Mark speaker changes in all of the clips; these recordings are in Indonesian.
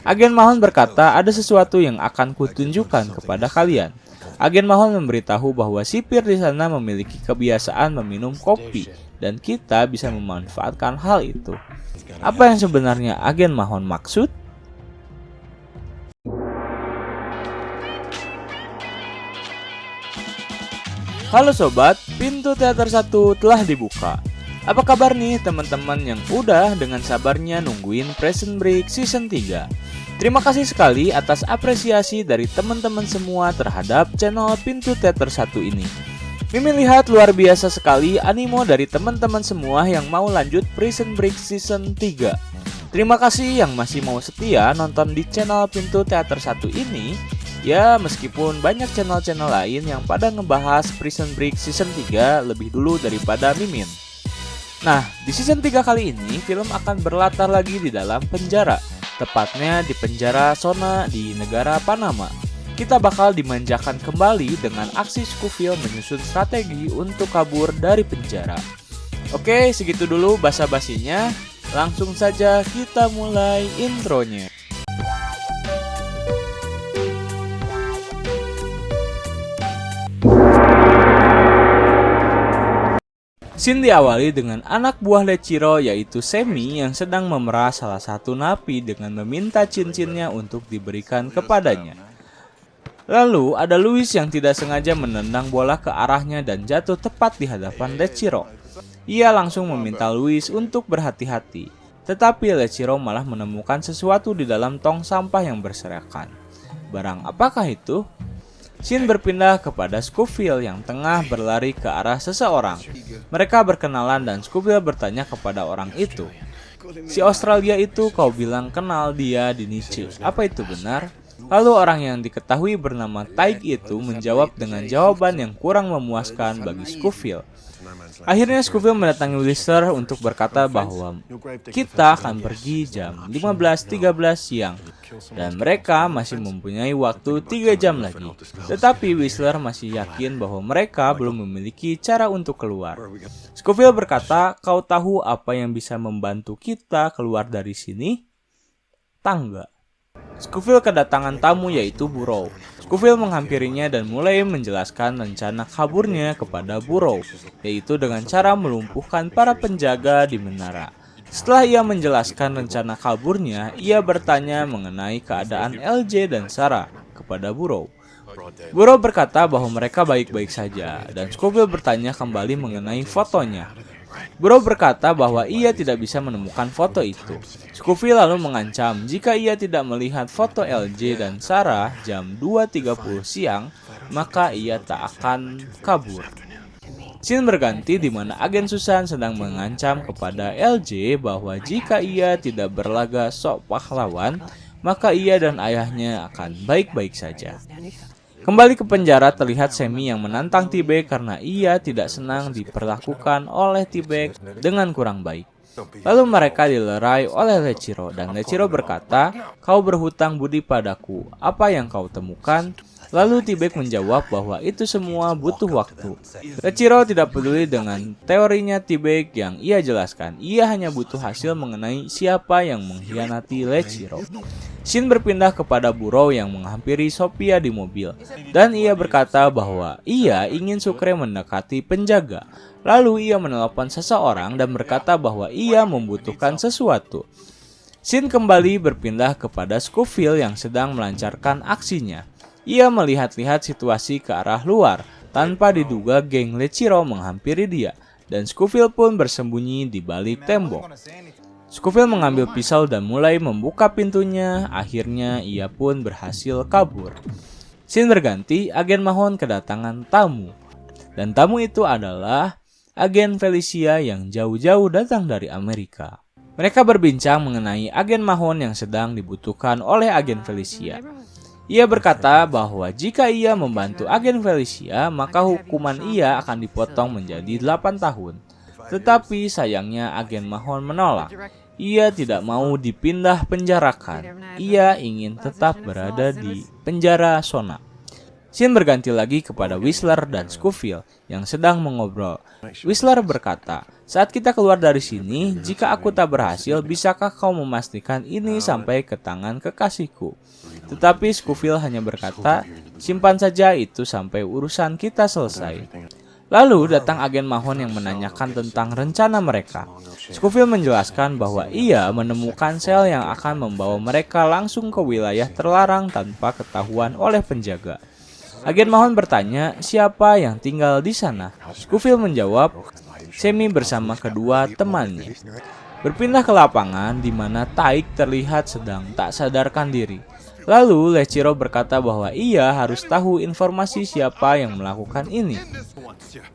Speaker 1: Agen Mahon berkata, ada sesuatu yang akan kutunjukkan kepada kalian. Agen Mahon memberitahu bahwa sipir di sana memiliki kebiasaan meminum kopi dan kita bisa memanfaatkan hal itu. Apa yang sebenarnya Agen Mahon maksud? Halo sobat, pintu teater 1 telah dibuka. Apa kabar nih teman-teman yang udah dengan sabarnya nungguin Prison Break Season 3? Terima kasih sekali atas apresiasi dari teman-teman semua terhadap channel Pintu Teater 1 ini. Mimin lihat luar biasa sekali animo dari teman-teman semua yang mau lanjut Prison Break Season 3. Terima kasih yang masih mau setia nonton di channel Pintu Teater 1 ini. Ya, meskipun banyak channel-channel lain yang pada ngebahas Prison Break Season 3 lebih dulu daripada Mimin. Nah, di Season 3 kali ini, film akan berlatar lagi di dalam penjara. Tepatnya di penjara Sona di negara Panama. Kita bakal dimanjakan kembali dengan aksi Scofield menyusun strategi untuk kabur dari penjara. Oke, segitu dulu basa-basinya. Langsung saja kita mulai intronya. Scene diawali dengan anak buah Lechiro yaitu Semi yang sedang memerah salah satu napi dengan meminta cincinnya untuk diberikan kepadanya. Lalu ada Louis yang tidak sengaja menendang bola ke arahnya dan jatuh tepat di hadapan Lechiro. Ia langsung meminta Louis untuk berhati-hati, tetapi Lechiro malah menemukan sesuatu di dalam tong sampah yang berserakan. Barang apakah itu? Scene berpindah kepada Scofield yang tengah berlari ke arah seseorang. Mereka berkenalan dan Scofield bertanya kepada orang itu. Si Australia itu kau bilang kenal dia di Niche. Apa itu benar? Lalu orang yang diketahui bernama Taik itu menjawab dengan jawaban yang kurang memuaskan bagi Scofield. Akhirnya Scofield mendatangi Whistler untuk berkata bahwa kita akan pergi jam 15.13 siang dan mereka masih mempunyai waktu 3 jam lagi. Tetapi Whistler masih yakin bahwa mereka belum memiliki cara untuk keluar. Scofield berkata, kau tahu apa yang bisa membantu kita keluar dari sini? Tangga. Scofield kedatangan tamu yaitu Burrow. Scofield menghampirinya dan mulai menjelaskan rencana kaburnya kepada Burrow, yaitu dengan cara melumpuhkan para penjaga di menara. Setelah ia menjelaskan rencana kaburnya, ia bertanya mengenai keadaan LJ dan Sarah kepada Burrow. Burrow berkata bahwa mereka baik-baik saja, dan Scofield bertanya kembali mengenai fotonya. Burrow berkata bahwa ia tidak bisa menemukan foto itu. Scofield lalu mengancam jika ia tidak melihat foto LJ dan Sarah jam 2.30 siang, maka ia tak akan kabur. Scene berganti di mana agen Susan sedang mengancam kepada LJ bahwa jika ia tidak berlaga sok pahlawan, maka ia dan ayahnya akan baik-baik saja. Kembali ke penjara terlihat Semi yang menantang T-Bag karena ia tidak senang diperlakukan oleh T-Bag dengan kurang baik. Lalu mereka dilerai oleh Lechiro dan Lechiro berkata, kau berhutang budi padaku, apa yang kau temukan? Lalu T-Bag menjawab bahwa itu semua butuh waktu. Lechiro tidak peduli dengan teorinya T-Bag yang ia jelaskan. Ia hanya butuh hasil mengenai siapa yang mengkhianati Lechiro. Scene berpindah kepada Burrow yang menghampiri Sophia di mobil. Dan ia berkata bahwa ia ingin Sucre mendekati penjaga. Lalu ia menelepon seseorang dan berkata bahwa ia membutuhkan sesuatu. Scene kembali berpindah kepada Scofield yang sedang melancarkan aksinya. Ia melihat-lihat situasi ke arah luar, tanpa diduga geng Lechiro menghampiri dia, dan Scofield pun bersembunyi di balik tembok. Scofield mengambil pisau dan mulai membuka pintunya, akhirnya ia pun berhasil kabur. Scene berganti, agen Mahon kedatangan tamu, dan tamu itu adalah agen Felicia yang jauh-jauh datang dari Amerika. Mereka berbincang mengenai agen Mahon yang sedang dibutuhkan oleh agen Felicia. Ia berkata bahwa jika ia membantu agen Felicia, maka hukuman ia akan dipotong menjadi 8 tahun. Tetapi sayangnya agen Mahon menolak. Ia tidak mau dipindah penjarakan. Ia ingin tetap berada di penjara Sona. Scene berganti lagi kepada Whistler dan Scofield yang sedang mengobrol. Whistler berkata, Saat kita keluar dari sini, jika aku tak berhasil, bisakah kau memastikan ini sampai ke tangan kekasihku? Tetapi Scofield hanya berkata, simpan saja itu sampai urusan kita selesai. Lalu datang agen Mahon yang menanyakan tentang rencana mereka. Scofield menjelaskan bahwa ia menemukan sel yang akan membawa mereka langsung ke wilayah terlarang tanpa ketahuan oleh penjaga. Agen Mahon bertanya siapa yang tinggal di sana. Scofield menjawab, Sammy bersama kedua temannya. Berpindah ke lapangan di mana Taik terlihat sedang tak sadarkan diri. Lalu Lechiro berkata bahwa ia harus tahu informasi siapa yang melakukan ini.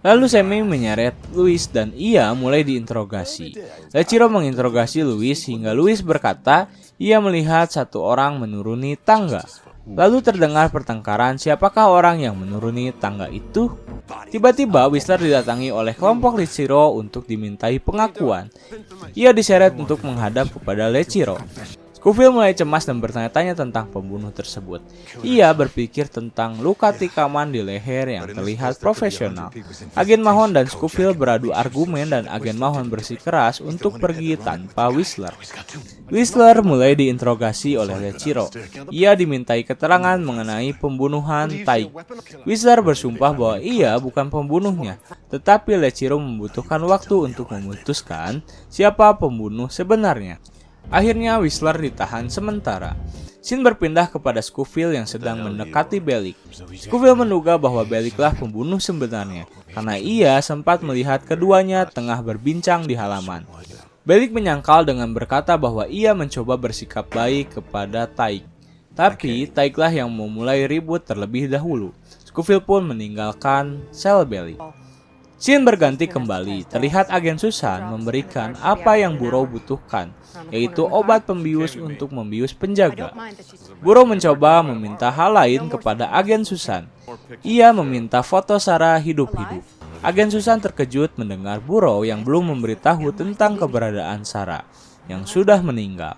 Speaker 1: Lalu Sammy menyeret Louis dan ia mulai diinterogasi. Lechiro menginterogasi Louis hingga Louis berkata ia melihat satu orang menuruni tangga. Lalu terdengar pertengkaran siapakah orang yang menuruni tangga itu. Tiba-tiba Whistler didatangi oleh kelompok Lechiro untuk dimintai pengakuan. Ia diseret untuk menghadap kepada Lechiro. Scofield mulai cemas dan bertanya-tanya tentang pembunuh tersebut. Ia berpikir tentang luka tikaman di leher yang terlihat profesional. Agen Mahon dan Scofield beradu argumen dan agen Mahon bersikeras untuk pergi tanpa Whistler. Whistler mulai diinterogasi oleh Lechiro. Ia dimintai keterangan mengenai pembunuhan Taik. Whistler bersumpah bahwa ia bukan pembunuhnya, tetapi Lechiro membutuhkan waktu untuk memutuskan siapa pembunuh sebenarnya. Akhirnya Whistler ditahan sementara. Scene berpindah kepada Scofield yang sedang mendekati Bellick. Scofield menduga bahwa Bellicklah pembunuh sebenarnya, karena ia sempat melihat keduanya tengah berbincang di halaman. Bellick menyangkal dengan berkata bahwa ia mencoba bersikap baik kepada Taik. Tapi Taiklah yang memulai ribut terlebih dahulu. Scofield pun meninggalkan sel Bellick. Scene berganti kembali, terlihat agen Susan memberikan apa yang Burrow butuhkan, yaitu obat pembius untuk membius penjaga. Burrow mencoba meminta hal lain kepada agen Susan. Ia meminta foto Sarah hidup-hidup. Agen Susan terkejut mendengar Burrow yang belum memberitahu tentang keberadaan Sarah, yang sudah meninggal.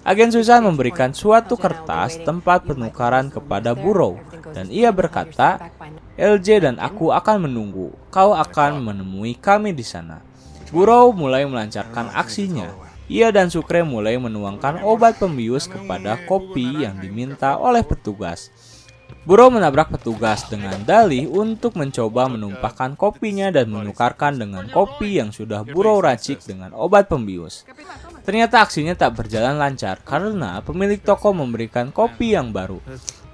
Speaker 1: Agen Susan memberikan suatu kertas tempat penukaran kepada Burrow, dan ia berkata, LJ dan aku akan menunggu. Kau akan menemui kami di sana. Burrow mulai melancarkan aksinya. Ia dan Sucre mulai menuangkan obat pembius kepada kopi yang diminta oleh petugas. Burrow menabrak petugas dengan dalih untuk mencoba menumpahkan kopinya dan menukarkan dengan kopi yang sudah Burrow racik dengan obat pembius. Ternyata aksinya tak berjalan lancar karena pemilik toko memberikan kopi yang baru.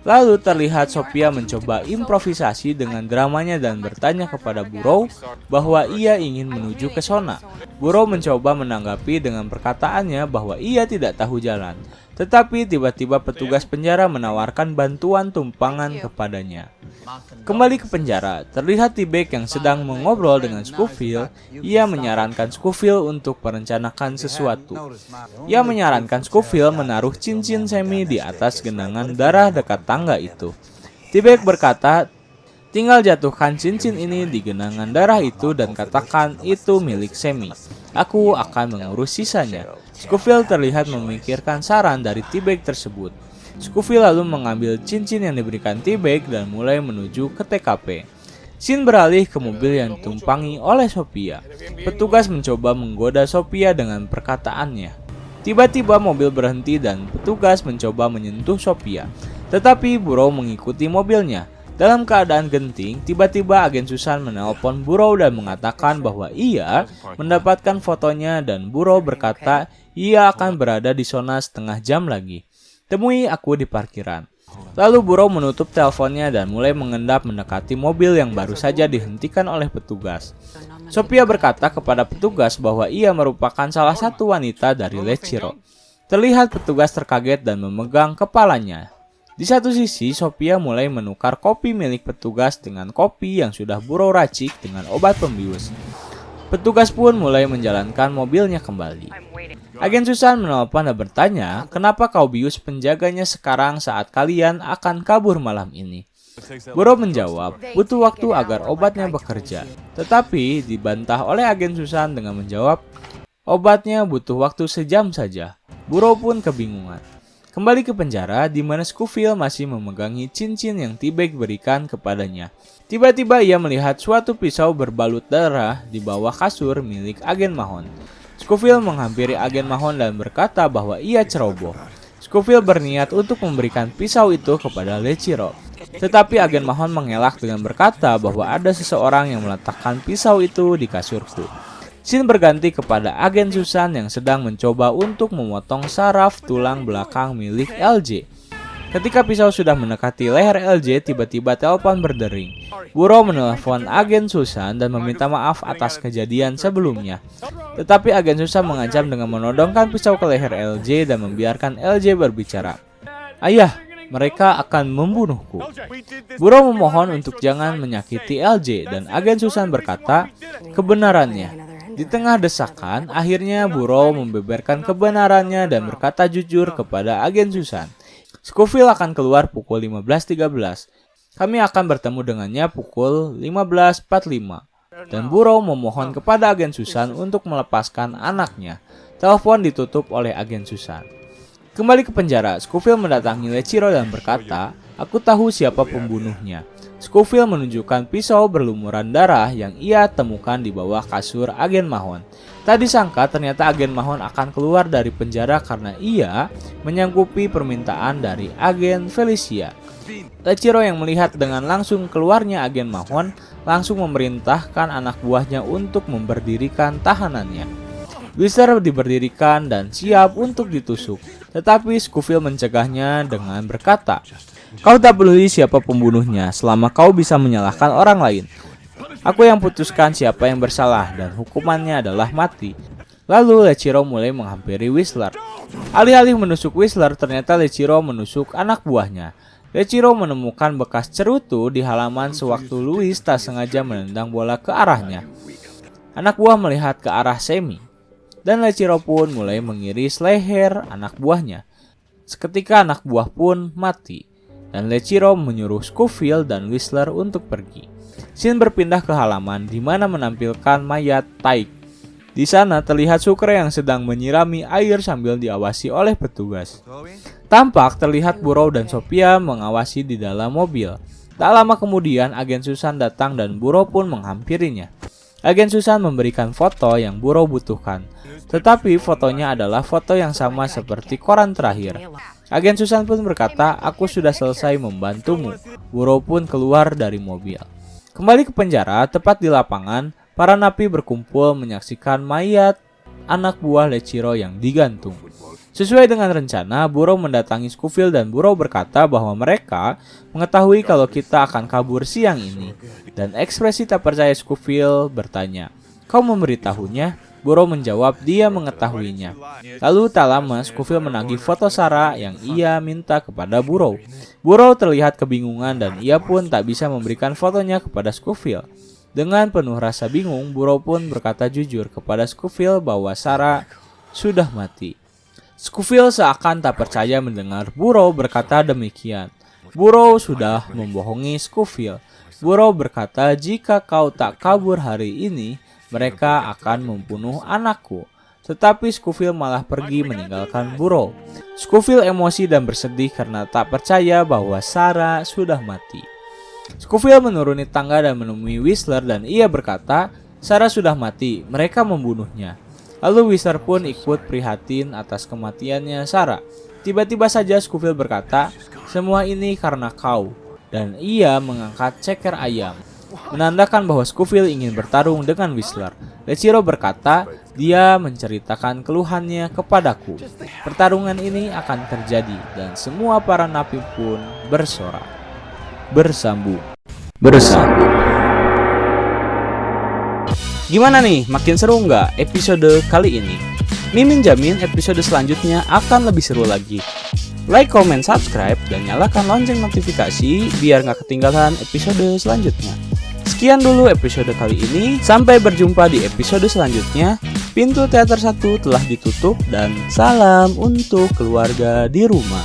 Speaker 1: Lalu terlihat Sophia mencoba improvisasi dengan dramanya dan bertanya kepada Burrow bahwa ia ingin menuju ke sana. Burrow mencoba menanggapi dengan perkataannya bahwa ia tidak tahu jalan. Tetapi tiba-tiba petugas penjara menawarkan bantuan tumpangan kepadanya. Kembali ke penjara, terlihat T-Bag yang sedang mengobrol dengan Scofield. Ia menyarankan Scofield untuk merencanakan sesuatu. Ia menyarankan Scofield menaruh cincin Sammy di atas genangan darah dekat tangga itu. T-Bag berkata, tinggal jatuhkan cincin ini di genangan darah itu dan katakan itu milik Sammy. Aku akan mengurus sisanya. Scofield terlihat memikirkan saran dari T-Bag tersebut. Scofield lalu mengambil cincin yang diberikan T-Bag dan mulai menuju ke TKP. Scene beralih ke mobil yang ditumpangi oleh Sophia. Petugas mencoba menggoda Sophia dengan perkataannya. Tiba-tiba mobil berhenti dan petugas mencoba menyentuh Sophia. Tetapi Burrow mengikuti mobilnya. Dalam keadaan genting, tiba-tiba agen Susan menelpon Burrow dan mengatakan bahwa ia mendapatkan fotonya dan Burrow berkata ia akan berada di zona setengah jam lagi. Temui aku di parkiran. Lalu Burrow menutup teleponnya dan mulai mengendap mendekati mobil yang baru saja dihentikan oleh petugas. Sophia berkata kepada petugas bahwa ia merupakan salah satu wanita dari Lechiro. Terlihat petugas terkaget dan memegang kepalanya. Di satu sisi, Sophia mulai menukar kopi milik petugas dengan kopi yang sudah Burrow racik dengan obat pembius. Petugas pun mulai menjalankan mobilnya kembali. Agen Susan menelpon dan bertanya, kenapa kau bius penjaganya sekarang saat kalian akan kabur malam ini? Burrow menjawab, butuh waktu agar obatnya bekerja. Tetapi dibantah oleh agen Susan dengan menjawab, obatnya butuh waktu sejam saja. Burrow pun kebingungan. Kembali ke penjara di mana Scofield masih memegangi cincin yang T-Bag berikan kepadanya. Tiba-tiba ia melihat suatu pisau berbalut darah di bawah kasur milik agen Mahon. Scofield menghampiri agen Mahon dan berkata bahwa ia ceroboh. Scofield berniat untuk memberikan pisau itu kepada Lechiro. Tetapi agen Mahon mengelak dengan berkata bahwa ada seseorang yang meletakkan pisau itu di kasurku. Scene berganti kepada agen Susan yang sedang mencoba untuk memotong saraf tulang belakang milik LJ. Ketika pisau sudah mendekati leher LJ, tiba-tiba telepon berdering. Burrow menelpon agen Susan dan meminta maaf atas kejadian sebelumnya. Tetapi agen Susan mengancam dengan menodongkan pisau ke leher LJ dan membiarkan LJ berbicara. "Ayah, mereka akan membunuhku." Burrow memohon untuk jangan menyakiti LJ dan agen Susan berkata kebenarannya. Di tengah desakan, akhirnya Burrow membeberkan kebenarannya dan berkata jujur kepada agen Susan. Scofield akan keluar pukul 15.13. Kami akan bertemu dengannya pukul 15.45. Dan Burrow memohon kepada agen Susan untuk melepaskan anaknya. Telepon ditutup oleh agen Susan. Kembali ke penjara, Scofield mendatangi Lechiro dan berkata, "Aku tahu siapa pembunuhnya." Scofield menunjukkan pisau berlumuran darah yang ia temukan di bawah kasur agen Mahon. Tak disangka ternyata agen Mahon akan keluar dari penjara karena ia menyanggupi permintaan dari agen Felicia. Lechiro yang melihat dengan langsung keluarnya agen Mahon langsung memerintahkan anak buahnya untuk memberdirikan tahanannya. Whistler diberdirikan dan siap untuk ditusuk, tetapi Scofield mencegahnya dengan berkata, "Kau tak peduli siapa pembunuhnya selama kau bisa menyalahkan orang lain. Aku yang putuskan siapa yang bersalah dan hukumannya adalah mati." Lalu Lechiro mulai menghampiri Whistler. Alih-alih menusuk Whistler, ternyata Lechiro menusuk anak buahnya. Lechiro menemukan bekas cerutu di halaman sewaktu Louis tak sengaja menendang bola ke arahnya. Anak buah melihat ke arah Sammy, dan Lechiro pun mulai mengiris leher anak buahnya. Seketika anak buah pun mati, dan Lechiro menyuruh Scofield dan Whistler untuk pergi. Scene berpindah ke halaman di mana menampilkan mayat Tyke. Di sana terlihat Sucre yang sedang menyirami air sambil diawasi oleh petugas. Tampak terlihat Burrow dan Sophia mengawasi di dalam mobil. Tak lama kemudian agen Susan datang dan Burrow pun menghampirinya. Agen Susan memberikan foto yang Burrow butuhkan, tetapi fotonya adalah foto yang sama seperti koran terakhir. Agen Susan pun berkata, "Aku sudah selesai membantumu." Burrow pun keluar dari mobil. Kembali ke penjara, tepat di lapangan, para napi berkumpul menyaksikan mayat anak buah Lechiro yang digantung. Sesuai dengan rencana, Burrow mendatangi Scofield dan Burrow berkata bahwa mereka mengetahui kalau kita akan kabur siang ini. Dan ekspresi tak percaya Scofield bertanya, "Kau memberitahunya?" Burrow menjawab dia mengetahuinya. Lalu tak lama Scofield menagih foto Sarah yang ia minta kepada Burrow. Burrow terlihat kebingungan dan ia pun tak bisa memberikan fotonya kepada Scofield. Dengan penuh rasa bingung, Burrow pun berkata jujur kepada Scofield bahwa Sarah sudah mati. Scofield seakan tak percaya mendengar Burrow berkata demikian. Burrow sudah membohongi Scofield. Burrow berkata, "Jika kau tak kabur hari ini, mereka akan membunuh anakku." Tetapi Scofield malah pergi meninggalkan Burrow. Scofield emosi dan bersedih karena tak percaya bahwa Sarah sudah mati. Scofield menuruni tangga dan menemui Whistler dan ia berkata, "Sarah sudah mati, mereka membunuhnya." Lalu Whistler pun ikut prihatin atas kematiannya Sarah. Tiba-tiba saja Scofield berkata, "Semua ini karena kau." Dan ia mengangkat ceker ayam, menandakan bahwa Scofield ingin bertarung dengan Whistler. Lechiro berkata, "Dia menceritakan keluhannya kepadaku. Pertarungan ini akan terjadi dan semua para napi pun bersorak." Bersambung. Gimana nih, makin seru nggak episode kali ini? Mimin jamin episode selanjutnya akan lebih seru lagi. Like, comment, subscribe, dan nyalakan lonceng notifikasi biar nggak ketinggalan episode selanjutnya. Sekian dulu episode kali ini, sampai berjumpa di episode selanjutnya. Pintu teater 1 telah ditutup dan salam untuk keluarga di rumah.